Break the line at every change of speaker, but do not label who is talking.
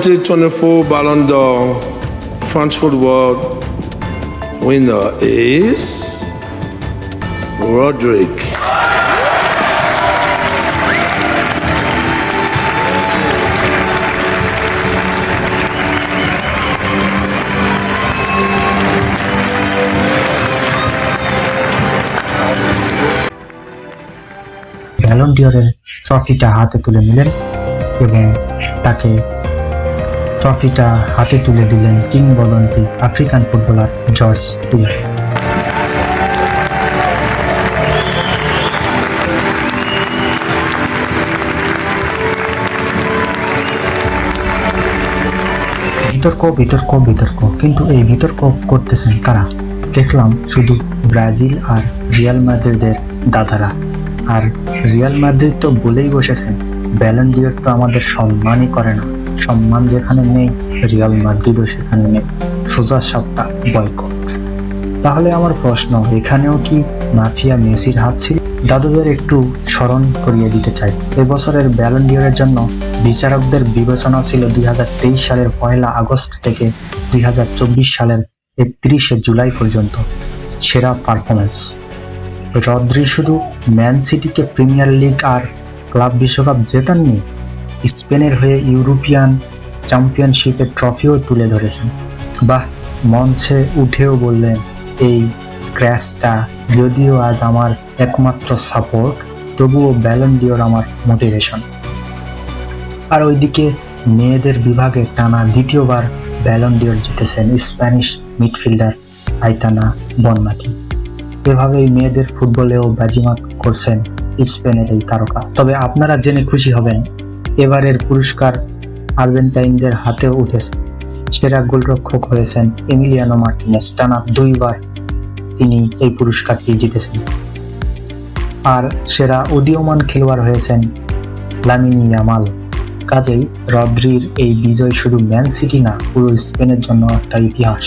2024 Ballon d'Or French football winner is Roderick.
ব্যালন্ডিয়রের ট্রফিটা হাতে তুলে নিলেন এবং তাকে ট্রফিটা হাতে তুলে দিলেন কিংবদন্তি আফ্রিকান ফুটবলার জর্জ উইয়া। বিতর্ক কিন্তু এই বিতর্ক করতেছেন কারা? দেখলাম শুধু ব্রাজিল আর রিয়াল মাদ্রিদের দাদারা। আর রিয়াল মাদ্রিদ তো বলেই বসেছেন ব্যালন্ডিয়র তো আমাদের সম্মানই করে না, সম্মান যেখানে নেই রিয়াল মাদ্রিদও সেখানে নেই, সোজা সাপটা বয়কট। তাহলে আমার প্রশ্ন, এখানেও কি মাফিয়া মেসির হাত ছিল? দাদুদের একটু স্মরণ করিয়ে দিতে চাই, এবছরের ব্যালন্ডিয়রের জন্য বিচারকদের বিবেচনা ছিল 2023 সালের 1 আগস্ট থেকে 2024 সালের 31 জুলাই পর্যন্ত সেরা পারফরমেন্স। রদ্রি শুধু ম্যান সিটিকে প্রিমিয়ার লিগ আর ক্লাব বিশ্বকাপ জেতাননি, স্পেনের হয়ে ইউরোপিয়ান চ্যাম্পিয়নশিপের ট্রফিও তুলে ধরেছেন। বাহ, মঞ্চে উঠেও বললেন এই ক্র্যাশটা যদিও আজ আমার একমাত্র সাপোর্ট, তবুও ব্যালন্ডিয়র আমার মোটিভেশন। আর ওইদিকে মেয়েদের বিভাগে টানা দ্বিতীয়বার ব্যালন্ডিয়র জিতেছেন স্প্যানিশ মিডফিল্ডার আইতানা বনমাটি। এভাবেই মেয়েদের ফুটবলেও বাজিমাত করছেন স্পেনের এই তারকা। তবে আপনারা জেনে খুশি হবেন, এবারের পুরস্কার আর্জেন্টাইনদের হাতেও উঠেছে। সেরা গোলরক্ষক হয়েছেন এমিলিয়ানো মার্টিনেজ, টানা 2 বার তিনি এই পুরস্কারটি জিতেছেন। আর সেরা উদীয়মান খেলোয়াড় হয়েছেন লামিন ইয়ামাল। কাজেই রদ্রির এই বিজয় শুধু ম্যান সিটি না, পুরো স্পেনের জন্য একটা ইতিহাস।